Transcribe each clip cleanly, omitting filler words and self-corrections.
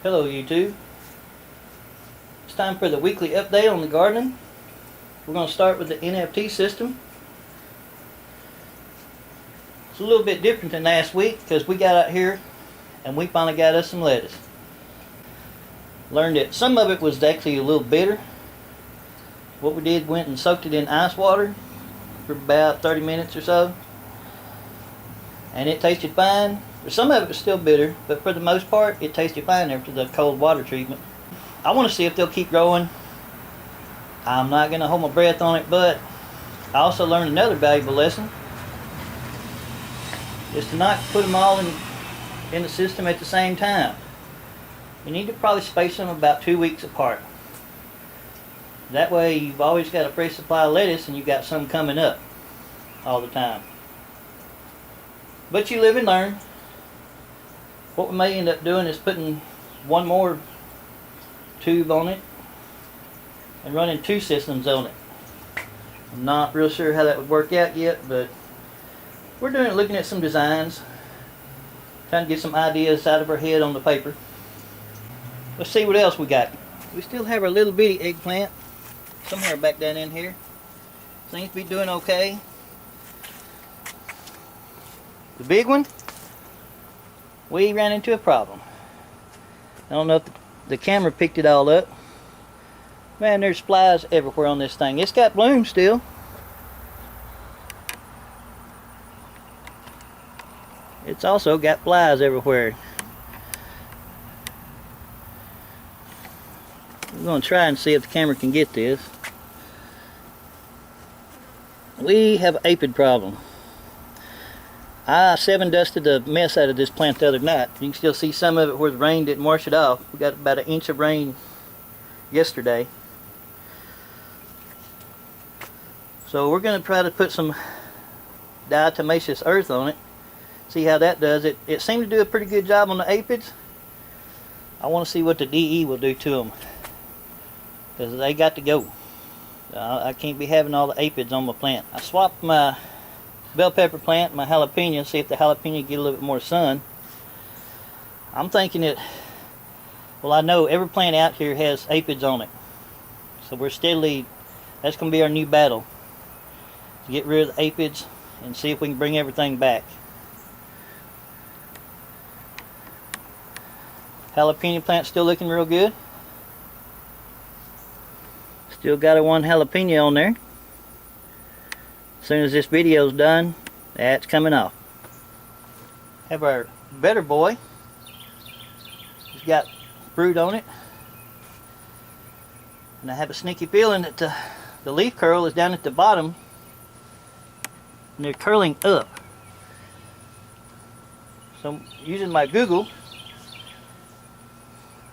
Hello YouTube. It's time for the weekly update on the gardening. We're going to start with the NFT system. It's a little bit different than last week because we got out here and we finally got us some lettuce. Learned that some of it was actually a little bitter. What we did, went and soaked it in ice water for about 30 minutes or so, and it tasted fine. Some of it was still bitter, but for the most part it tasted fine after the cold water treatment. I want to see if they'll keep growing. I'm not going to hold my breath on it, but I also learned another valuable lesson, is to not put them all in the system at the same time. You need to probably space them about 2 weeks apart. That way you've always got a fresh supply of lettuce and you've got some coming up all the time. But you live and learn. What we may end up doing is putting one more tube on it and running 2 systems on it. I'm not real sure how that would work out yet, but we're doing it, looking at some designs, trying to get some ideas out of our head on the paper. Let's see what else we got. We still have our little bitty eggplant somewhere back down in here. Seems to be doing okay. The big one, we ran into a problem. I don't know if the camera picked it all up. Man, there's flies everywhere on this thing. It's got blooms still. It's also got flies everywhere. We're going to try and see if the camera can get this. We have an aphid problem. I 7-dusted the mess out of this plant the other night. You can still see some of it where the rain didn't wash it off. We got about 1 inch of rain yesterday. So we're going to try to put some diatomaceous earth on it. See how that does. It seemed to do a pretty good job on the aphids. I want to see what the DE will do to them, because they got to go. I can't be having all the aphids on my plant. I swapped my bell pepper plant, my jalapeno, see if the jalapeno get a little bit more sun. I'm thinking that, well, I know every plant out here has aphids on it, so we're steadily, that's going to be our new battle, to get rid of the aphids and see if we can bring everything back. Jalapeno plant still looking real good. Still got a 1 jalapeno on there. As soon as this video's done, that's coming off. Have our better boy. He's got fruit on it. And I have a sneaky feeling that the leaf curl is down at the bottom. And they're curling up. So using my Google,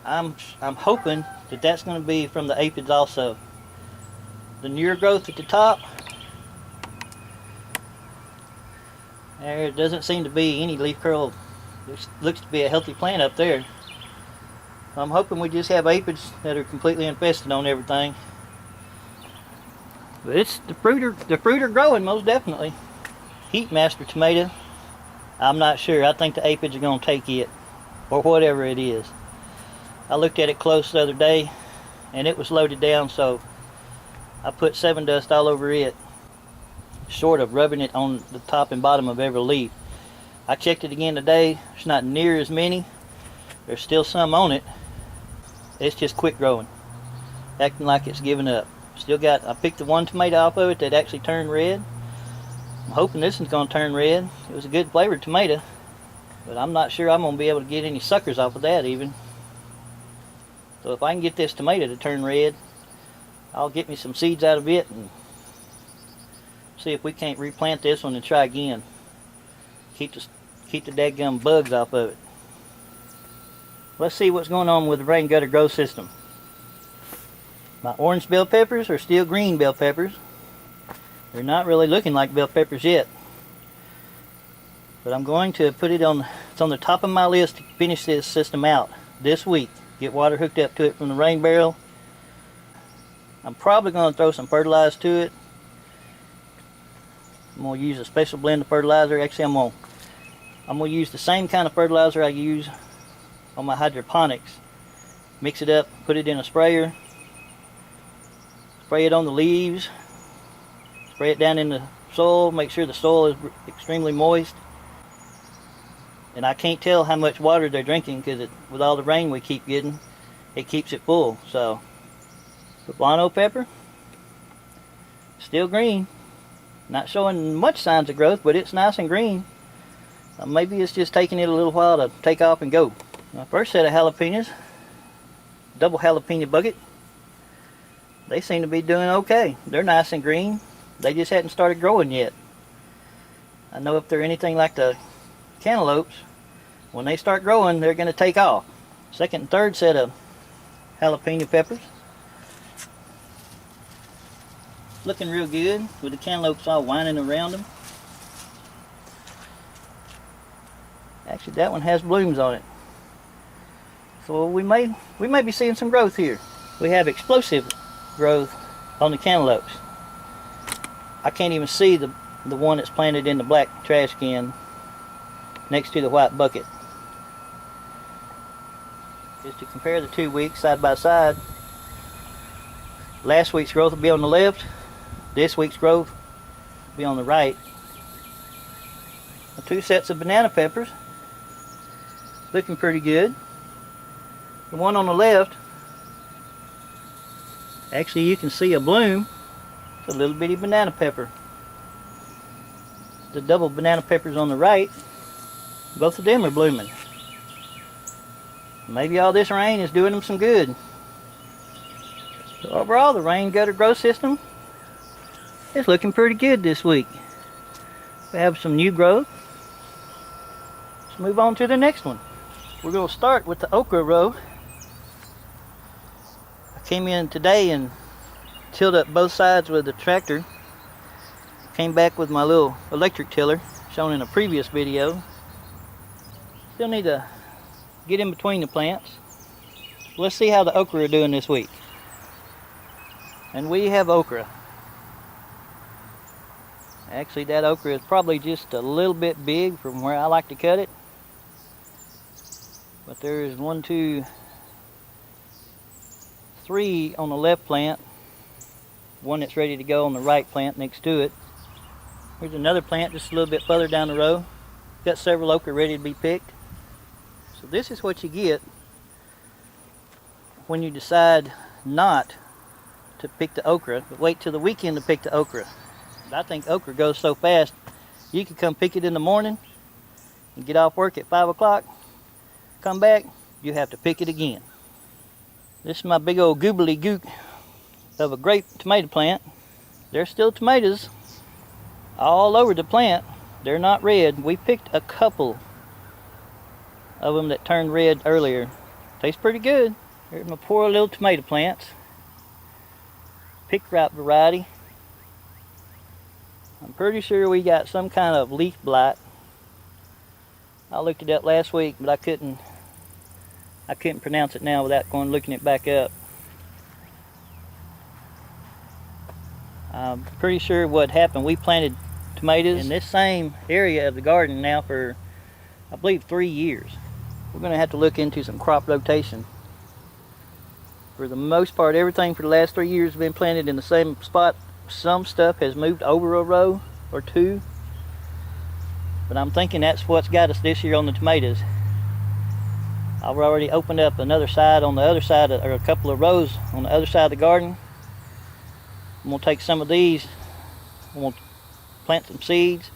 I'm hoping that that's going to be from the aphids also. The newer growth at the top, there doesn't seem to be any leaf curl. Looks to be a healthy plant up there. I'm hoping we just have aphids that are completely infested on everything. But it's the fruit are growing most definitely. Heat master tomato, I'm not sure. I think the aphids are going to take it, or whatever it is. I looked at it close the other day and it was loaded down, so I put 7 dust all over it, short of rubbing it on the top and bottom of every leaf. I checked it again today. There's not near as many. There's still some on it. It's just quit growing, acting like it's giving up. Still got, I picked the 1 tomato off of it that actually turned red. I'm hoping this one's going to turn red. It was a good flavored tomato, but I'm not sure I'm going to be able to get any suckers off of that even. So if I can get this tomato to turn red, I'll get me some seeds out of it and see if we can't replant this one and try again. Keep the dadgum bugs off of it. Let's see what's going on with the rain gutter growth system. My orange bell peppers are still green bell peppers. They're not really looking like bell peppers yet. But I'm going to put it on, it's on the top of my list to finish this system out this week. Get water hooked up to it from the rain barrel. I'm probably going to throw some fertilizer to it. I'm going to use a special blend of fertilizer. Actually, I'm going to use the same kind of fertilizer I use on my hydroponics. Mix it up, put it in a sprayer, spray it on the leaves, spray it down in the soil, make sure the soil is extremely moist. And I can't tell how much water they're drinking because with all the rain we keep getting, it keeps it full. So, poblano pepper, still green, not showing much signs of growth, but it's nice and green. Maybe it's just taking it a little while to take off and go. My first set of jalapenos, double jalapeno bucket, they seem to be doing okay. They're nice and green. They just hadn't started growing yet. I know if they're anything like the cantaloupes, when they start growing, they're going to take off. Second and third set of jalapeno peppers. Looking real good with the cantaloupes all winding around them. Actually, that one has blooms on it. So we may be seeing some growth here. We have explosive growth on the cantaloupes. I can't even see the one that's planted in the black trash can next to the white bucket. Just to compare the 2 weeks side by side, last week's growth will be on the left, this week's growth will be on the right. 2 sets of banana peppers, looking pretty good. The one on the left, actually you can see a bloom. It's a little bitty banana pepper. The double banana peppers on the right, both of them are blooming. Maybe all this rain is doing them some good. So overall, the rain gutter growth system is looking pretty good this week. We have some new growth. Let's move on to the next one. We're going to start with the okra row. I came in today and tilled up both sides with the tractor. Came back with my little electric tiller shown in a previous video. Still need to get in between the plants. Let's see how the okra are doing this week. And we have okra. Actually, that okra is probably just a little bit big from where I like to cut it. But there is 1, 2, 3 on the left plant. One that's ready to go on the right plant next to it. Here's another plant just a little bit further down the row. Got several okra ready to be picked. So this is what you get when you decide not to pick the okra, but wait till the weekend to pick the okra. I think okra goes so fast, you can come pick it in the morning and get off work at 5 o'clock, come back, you have to pick it again. This is my big old goobly gook of a grape tomato plant. There's still tomatoes all over the plant. They're not red. We picked a couple of them that turned red earlier. Tastes pretty good. Here's my poor little tomato plants. Pick ripe variety. I'm pretty sure we got some kind of leaf blight. I looked it up last week, but I couldn't pronounce it now without going looking it back up. I'm pretty sure what happened, we planted tomatoes in this same area of the garden now for, I believe, 3 years. We're going to have to look into some crop rotation. For the most part, everything for the last 3 years has been planted in the same spot. Some stuff has moved over a row or two, but I'm thinking that's what's got us this year on the tomatoes. I've already opened up another side on the other side, or a couple of rows on the other side of the garden. I'm going to take some of these, I'm going to plant some seeds,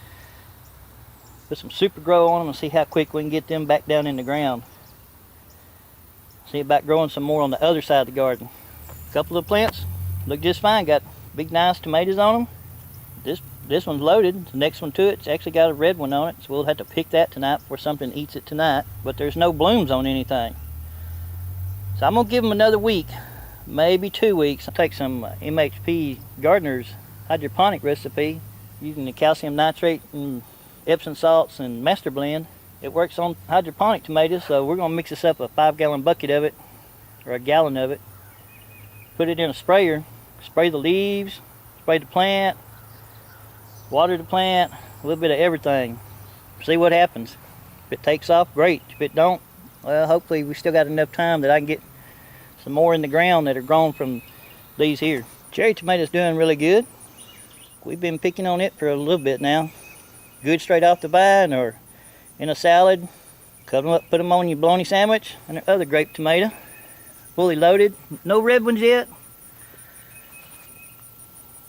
put some super grow on them and see how quick we can get them back down in the ground. See about growing some more on the other side of the garden. A couple of plants look just fine, got big nice tomatoes on them. This one's loaded, the next one to it's actually got a red one on it, so we'll have to pick that tonight before something eats it tonight. But there's no blooms on anything. So I'm going to give them another week, maybe 2 weeks. I'll take some MHP Gardener's hydroponic recipe using the calcium nitrate and Epsom salts and master blend. It works on hydroponic tomatoes, so we're going to mix this up a 5-gallon bucket of it, or a gallon of it. Put it in a sprayer, spray the leaves, spray the plant, water the plant, a little bit of everything. See what happens. If it takes off, great. If it don't, well, hopefully we still got enough time that I can get some more in the ground that are grown from these here. Cherry tomato's doing really good. We've been picking on it for a little bit now. Good straight off the vine or in a salad. Cut them up, put them on your bologna sandwich, and the other grape tomato. Fully loaded. No red ones yet.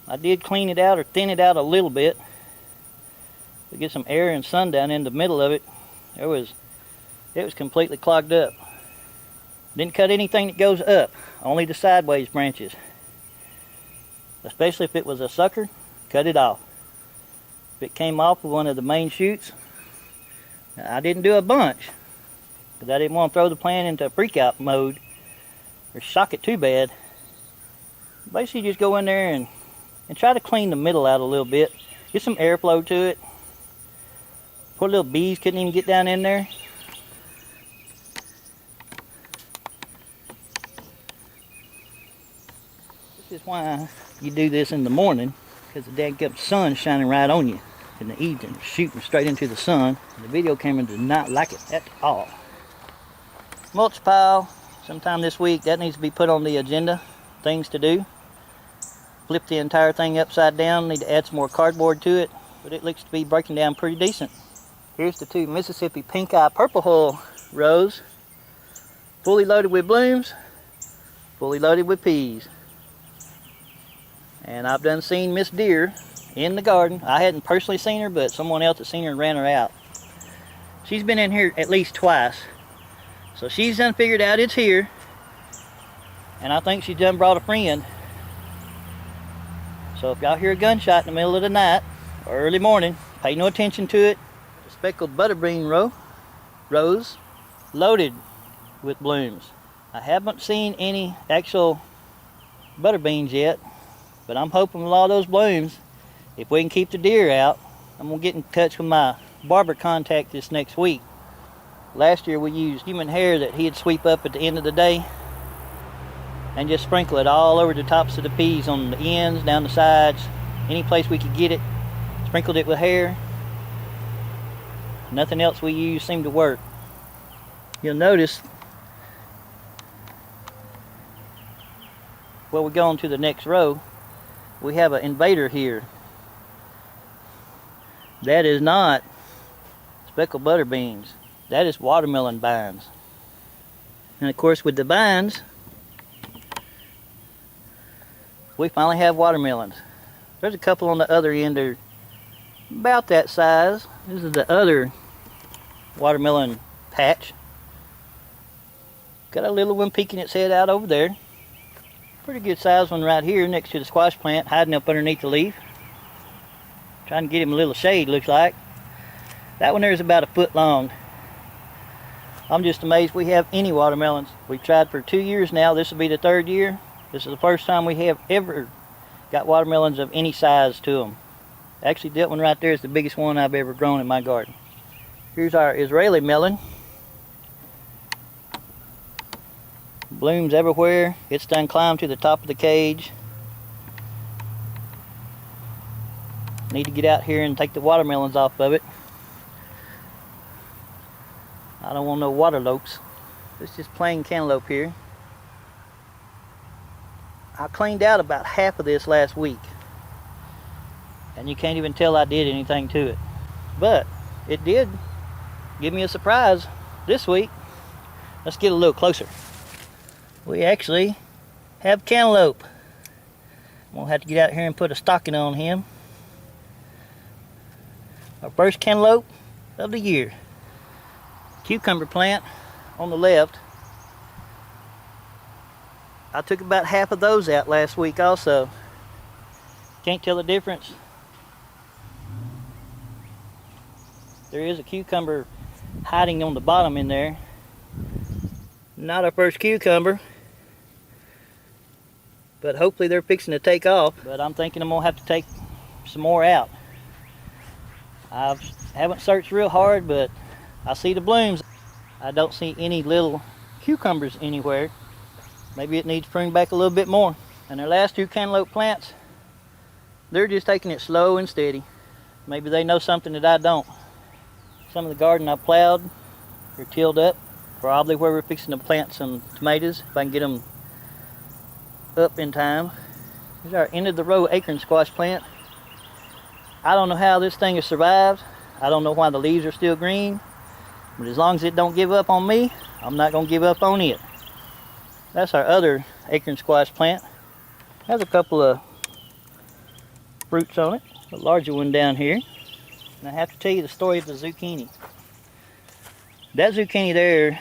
I did clean it out or thin it out a little bit to get some air and sun down in the middle of it. It was completely clogged up. Didn't cut anything that goes up, only the sideways branches. Especially if it was a sucker, cut it off. If it came off of one of the main shoots, I didn't do a bunch because I didn't want to throw the plant into a freak out mode or shock it too bad. Basically just go in there and try to clean the middle out a little bit. Get some airflow to it. Poor little bees couldn't even get down in there. This is why you do this in the morning, because the dadgum sun's shining right on you. In the evening, shooting straight into the sun. The video camera does not like it at all. Mulch pile, sometime this week, that needs to be put on the agenda. Things to do. Flip the entire thing upside down. Need to add some more cardboard to it, but it looks to be breaking down pretty decent. Here's the 2 Mississippi pink eye purple hull rows. Fully loaded with blooms, fully loaded with peas. And I've done seen Miss Deer in the garden. I hadn't personally seen her, but someone else had seen her and ran her out. She's been in here at least twice. So she's done figured out it's here. And I think she's done brought a friend. So if y'all hear a gunshot in the middle of the night or early morning, pay no attention to it. The speckled butterbean rows loaded with blooms. I haven't seen any actual butterbeans yet, but I'm hoping with all those blooms, if we can keep the deer out, I'm going to get in touch with my barber contact this next week. Last year we used human hair that he'd sweep up at the end of the day and just sprinkle it all over the tops of the peas, on the ends, down the sides, any place we could get it. Sprinkled it with hair. Nothing else we used seemed to work. You'll notice, well, we go on to the next row, we have an invader here. That is not speckled butterbeans. That is watermelon vines. And of course with the vines, we finally have watermelons. There's a couple on the other end. They're about that size. This is the other watermelon patch. Got a little one peeking its head out over there. Pretty good size one right here next to the squash plant, hiding up underneath the leaf. Trying to get him a little shade, looks like. That one there is about a foot long. I'm just amazed we have any watermelons. We've tried for 2 years now. This will be the 3rd year. This is the first time we have ever got watermelons of any size to them. Actually, that one right there is the biggest one I've ever grown in my garden. Here's our Israeli melon. Blooms everywhere. It's done climbed to the top of the cage. Need to get out here and take the watermelons off of it. I don't want no waterlopes. It's just plain cantaloupe here. I cleaned out about half of this last week. And you can't even tell I did anything to it. But it did give me a surprise this week. Let's get a little closer. We actually have cantaloupe. I'm gonna have to get out here and put a stocking on him. Our first cantaloupe of the year. Cucumber plant on the left. I took about half of those out last week also. Can't tell the difference. There is a cucumber hiding on the bottom in there. Not our first cucumber, but hopefully they're fixing to take off. But I'm thinking I'm gonna have to take some more out. I haven't searched real hard, but I see the blooms. I don't see any little cucumbers anywhere. Maybe it needs pruned back a little bit more. And our last 2 cantaloupe plants, they're just taking it slow and steady. Maybe they know something that I don't. Some of the garden I plowed, they're tilled up. Probably where we're fixing to plant some tomatoes, if I can get them up in time. Here's our end of the row acorn squash plant. I don't know how this thing has survived. I don't know why the leaves are still green. But as long as it don't give up on me, I'm not going to give up on it. That's our other acorn squash plant. Has a couple of fruits on it. A larger one down here. And I have to tell you the story of the zucchini. That zucchini there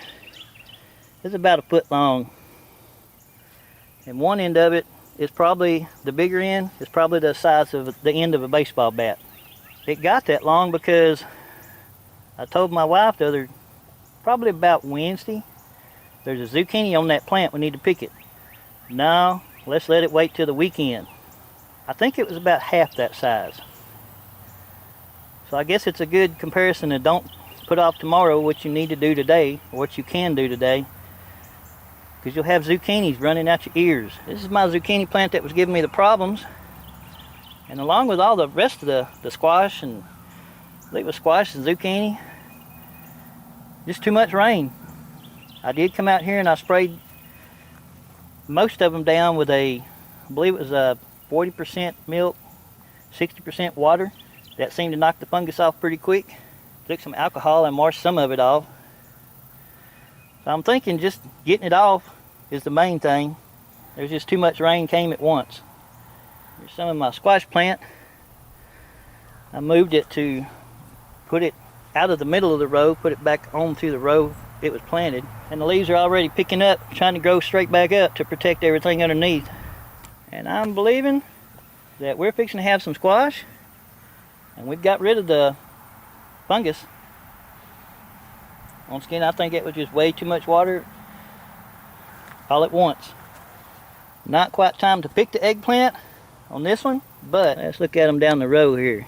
is about a foot long. And one end of it is probably, the bigger end, is probably the size of the end of a baseball bat. It got that long because I told my wife probably about Wednesday, there's a zucchini on that plant, we need to pick it. No, let's let it wait till the weekend. I think it was about half that size. So I guess it's a good comparison to don't put off tomorrow what you need to do today, or what you can do today, because you'll have zucchinis running out your ears. This is my zucchini plant that was giving me the problems. And along with all the rest of the squash, and I believe it was squash and zucchini, just too much rain. I did come out here and I sprayed most of them down with I believe it was a 40% milk, 60% water. That seemed to knock the fungus off pretty quick. Took some alcohol and washed some of it off. So I'm thinking just getting it off is the main thing. There's just too much rain came at once. Here's some of my squash plant. I moved it to put it out of the middle of the row, put it back onto the row it was planted. And the leaves are already picking up, trying to grow straight back up to protect everything underneath. And I'm believing that we're fixing to have some squash, and we've got rid of the fungus. Once again, I think it was just way too much water all at once. Not quite time to pick the eggplant on this one, but let's look at them down the row here.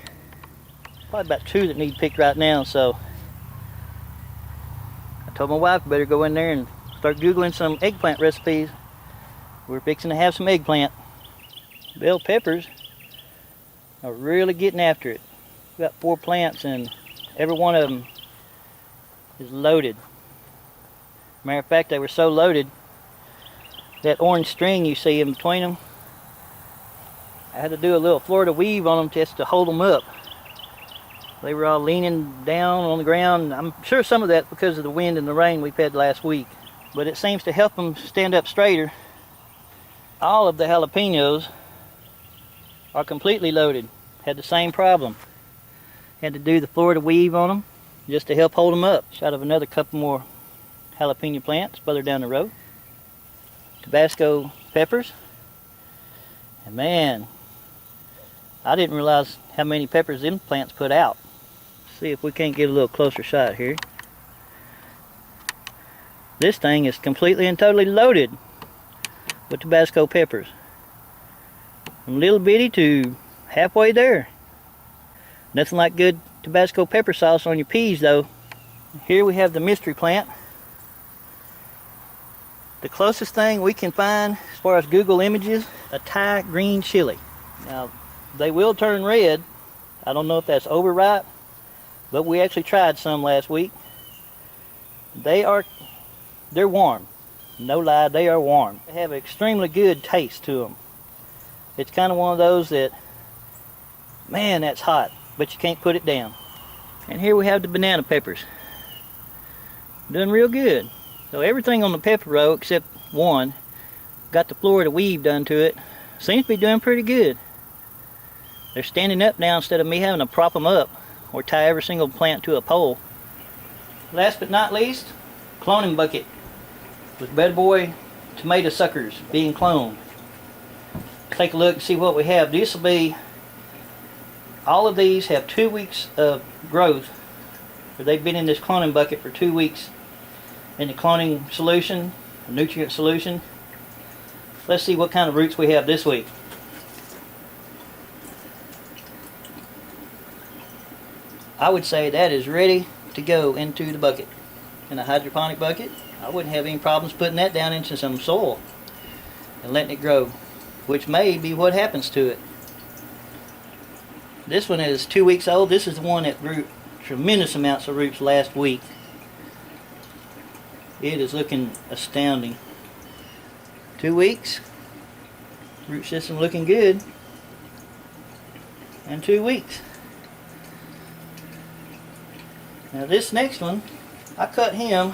Probably about 2 that need picked right now, so I told my wife I better go in there and start Googling some eggplant recipes. We're fixing to have some eggplant. Bell peppers are really getting after it. We've got 4 plants and every one of them is loaded. Matter of fact, they were so loaded, that orange string you see in between them, I had to do a little Florida weave on them just to hold them up. They were all leaning down on the ground. I'm sure some of that because of the wind and the rain we've had last week, but it seems to help them stand up straighter. All of the jalapenos are completely loaded. Had the same problem. Had to do the Florida weave on them just to help hold them up. Shot of another couple more jalapeno plants further down the road. Tabasco peppers. And man, I didn't realize how many peppers them plants put out. See if we can't get a little closer shot here. This thing is completely and totally loaded with Tabasco peppers. From little bitty to halfway there. Nothing like good Tabasco pepper sauce on your peas though. Here we have the mystery plant. The closest thing we can find as far as Google images, a Thai green chili. Now they will turn red. I don't know if that's overripe, but we actually tried some last week. They're warm. No lie, they are warm. They have an extremely good taste to them. It's kind of one of those that, man, that's hot, but you can't put it down. And here we have the banana peppers. Doing real good. So everything on the pepper row except one, got the Florida weave done to it, seems to be doing pretty good. They're standing up now instead of me having to prop them up or tie every single plant to a pole. Last but not least, cloning bucket with Better Boy tomato suckers being cloned. Take a look and see what we have. This will be, all of these have 2 weeks of growth. They've been in this cloning bucket for 2 weeks in the cloning solution, nutrient solution. Let's see what kind of roots we have this week. I would say that is ready to go into the bucket. In a hydroponic bucket, I wouldn't have any problems putting that down into some soil and letting it grow, which may be what happens to it. This one is 2 weeks old. This is the one that grew tremendous amounts of roots last week. It is looking astounding. 2 weeks, Root system looking good. And 2 weeks. Now this next one, I cut him,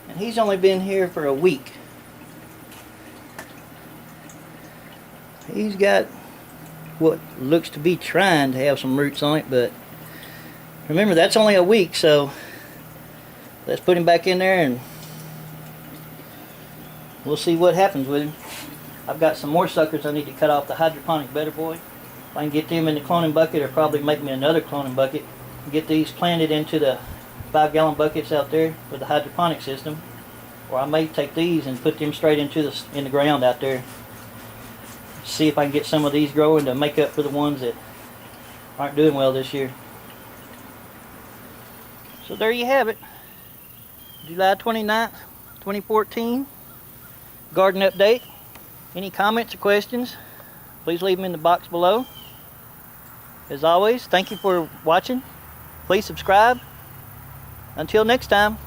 and he's only been here for a week. He's got what looks to be trying to have some roots on it, but remember that's only a week, so let's put him back in there and we'll see what happens with him. I've got some more suckers I need to cut off the hydroponic Better Boy. If I can get them in the cloning bucket, or probably make me another cloning bucket, get these planted into the 5-gallon buckets out there with the hydroponic system, or I may take these and put them straight into the ground out there. See if I can get some of these growing to make up for the ones that aren't doing well this year. So there you have it. July 29th, 2014. Garden update. Any comments or questions, please leave them in the box below. As always, thank you for watching. Please subscribe. Until next time.